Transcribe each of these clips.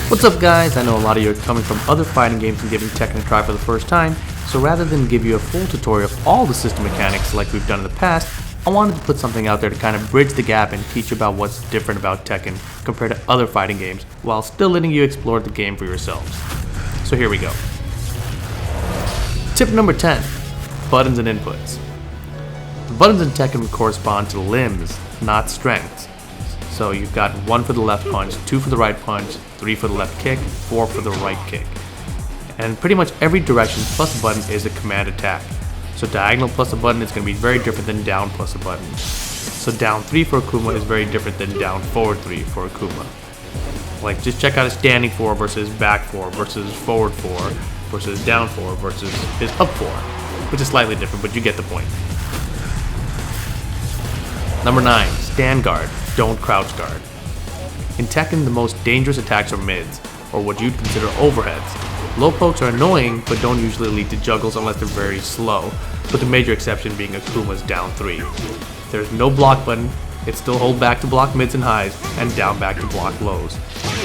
What's up guys, I know a lot of you are coming from other fighting games and giving Tekken a try for the first time, so rather than give you a full tutorial of all the system mechanics like we've done in the past, I wanted to put something out there to kind of bridge the gap and teach you about what's different about Tekken compared to other fighting games, while still letting you explore the game for yourselves. So here we go. Tip number 10, buttons and inputs. The buttons in Tekken correspond to limbs, not strengths. So you've got 1 for the left punch, 2 for the right punch, 3 for the left kick, 4 for the right kick. And pretty much every direction plus a button is a command attack. So diagonal plus a button is going to be very different than down plus a button. So down 3 for Akuma is very different than down forward 3 for Akuma. Like just check out his standing 4 versus back 4 versus forward 4 versus down 4 versus his up 4, which is slightly different, but you get the point. Number 9, stand guard, don't crouch guard. In Tekken, the most dangerous attacks are mids, or what you'd consider overheads. Low pokes are annoying, but don't usually lead to juggles unless they're very slow, with the major exception being Akuma's down 3. There's no block button, it's still hold back to block mids and highs, and down back to block lows.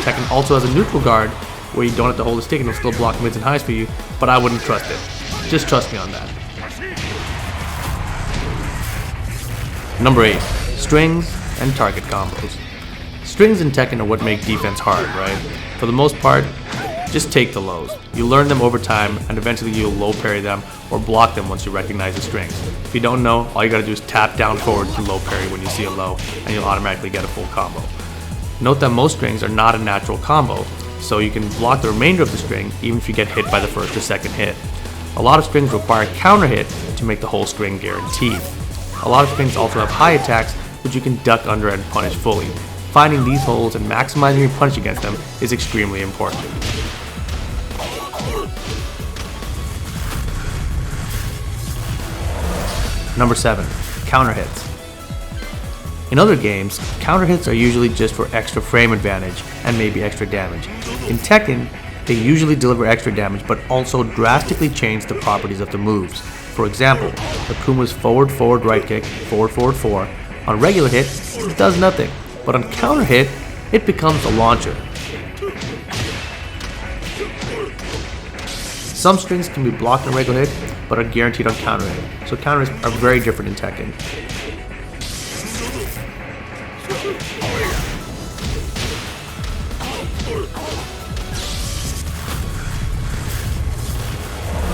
Tekken also has a neutral guard, where you don't have to hold a stick and it'll still block mids and highs for you, but I wouldn't trust it. Just trust me on that. Number 8, strings and target combos. Strings in Tekken are what make defense hard, right? For the most part, just take the lows. You learn them over time, and eventually you'll low parry them or block them once you recognize the strings. If you don't know, all you gotta do is tap down forward to low parry when you see a low, and you'll automatically get a full combo. Note that most strings are not a natural combo, so you can block the remainder of the string even if you get hit by the first or second hit. A lot of strings require counter hit to make the whole string guaranteed. A lot of strings also have high attacks, which you can duck under and punish fully. Finding these holes and maximizing your punch against them is extremely important. Number 7, counter hits. In other games, counter hits are usually just for extra frame advantage and maybe extra damage. In Tekken, they usually deliver extra damage but also drastically change the properties of the moves. For example, Akuma's forward right kick, forward 4, on regular hit, it does nothing, but on counter hit, it becomes a launcher. Some strings can be blocked on regular hit, but are guaranteed on counter hit, so counters are very different in Tekken.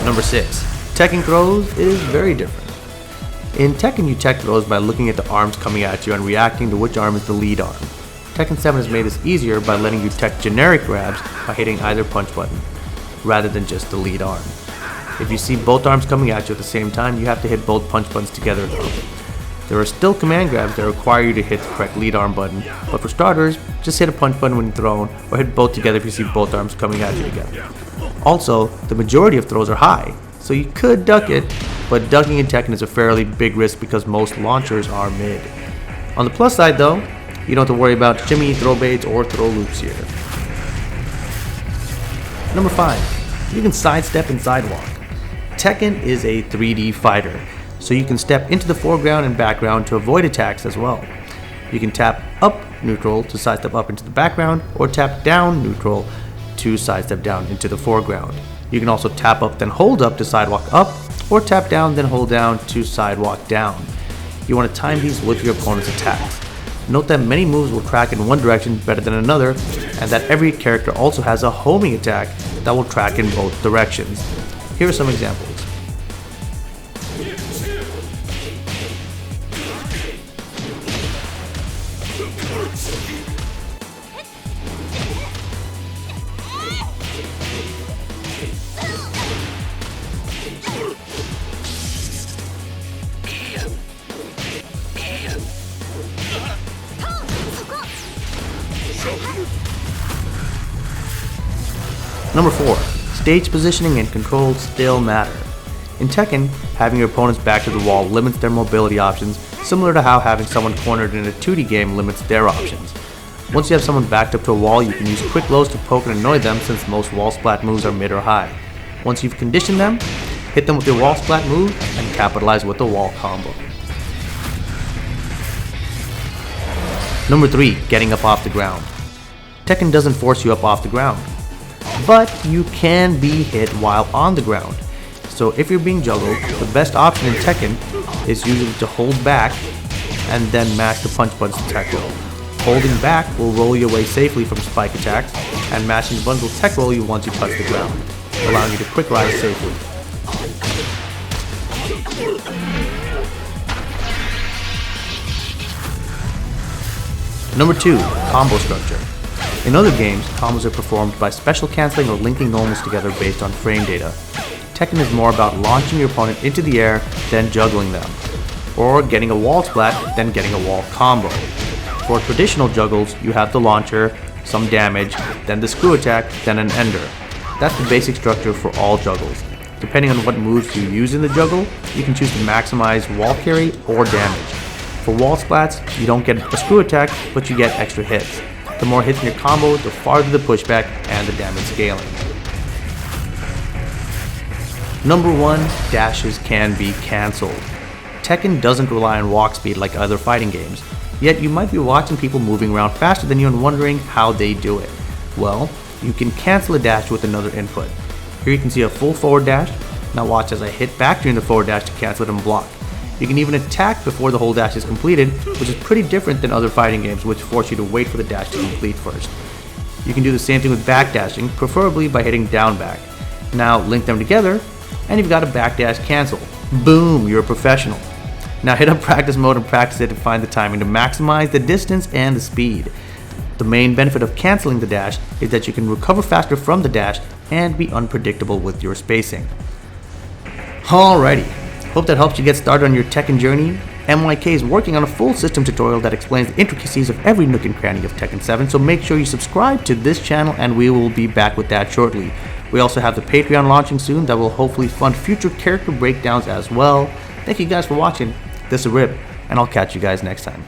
Number 6, Tekken throws is very different. In Tekken, you tech throws by looking at the arms coming at you and reacting to which arm is the lead arm. Tekken 7 has made this easier by letting you tech generic grabs by hitting either punch button, rather than just the lead arm. If you see both arms coming at you at the same time, you have to hit both punch buttons together though. There are still command grabs that require you to hit the correct lead arm button, but for starters, just hit a punch button when thrown, or hit both together if you see both arms coming at you together. Also, the majority of throws are high, so you could duck it, but ducking in Tekken is a fairly big risk because most launchers are mid. On the plus side though, you don't have to worry about shimmy, throw baits, or throw loops here. Number 5, you can sidestep and sidewalk. Tekken is a 3D fighter, so you can step into the foreground and background to avoid attacks as well. You can tap up neutral to sidestep up into the background, or tap down neutral to sidestep down into the foreground. You can also tap up then hold up to sidewalk up, or tap down then hold down to sidewalk down. You want to time these with your opponent's attacks. Note that many moves will track in one direction better than another, and that every character also has a homing attack that will track in both directions. Here are some examples. Number 4, stage positioning and control still matter. In Tekken, having your opponent's back to the wall limits their mobility options, similar to how having someone cornered in a 2D game limits their options. Once you have someone backed up to a wall, you can use quick lows to poke and annoy them since most wall splat moves are mid or high. Once you've conditioned them, hit them with your wall splat move and capitalize with the wall combo. Number 3, getting up off the ground. Tekken doesn't force you up off the ground, but you can be hit while on the ground. So if you're being juggled, the best option in Tekken is usually to hold back and then mash the punch buttons to tech roll. Holding back will roll you away safely from spike attacks, and mashing the buttons will tech roll you once you touch the ground, allowing you to quick rise safely. Number 2. Combo Structure. In other games, combos are performed by special cancelling or linking normals together based on frame data. Tekken is more about launching your opponent into the air, then juggling them, or getting a wall splat, then getting a wall combo. For traditional juggles, you have the launcher, some damage, then the screw attack, then an ender. That's the basic structure for all juggles. Depending on what moves you use in the juggle, you can choose to maximize wall carry or damage. For wall splats, you don't get a screw attack, but you get extra hits. The more hits in your combo, the farther the pushback and the damage scaling. Number 1. Dashes can be cancelled. Tekken doesn't rely on walk speed like other fighting games, yet you might be watching people moving around faster than you and wondering how they do it. Well, you can cancel a dash with another input. Here you can see a full forward dash. Now watch as I hit back during the forward dash to cancel it and block. You can even attack before the whole dash is completed, which is pretty different than other fighting games which force you to wait for the dash to complete first. You can do the same thing with backdashing, preferably by hitting down back. Now link them together, and you've got a backdash cancel. Boom, you're a professional. Now hit up practice mode and practice it to find the timing to maximize the distance and the speed. The main benefit of canceling the dash is that you can recover faster from the dash and be unpredictable with your spacing. Alrighty, hope that helps you get started on your Tekken journey. MYK is working on a full system tutorial that explains the intricacies of every nook and cranny of Tekken 7, so make sure you subscribe to this channel and we will be back with that shortly. We also have the Patreon launching soon that will hopefully fund future character breakdowns as well. Thank you guys for watching. This is Rip, and I'll catch you guys next time.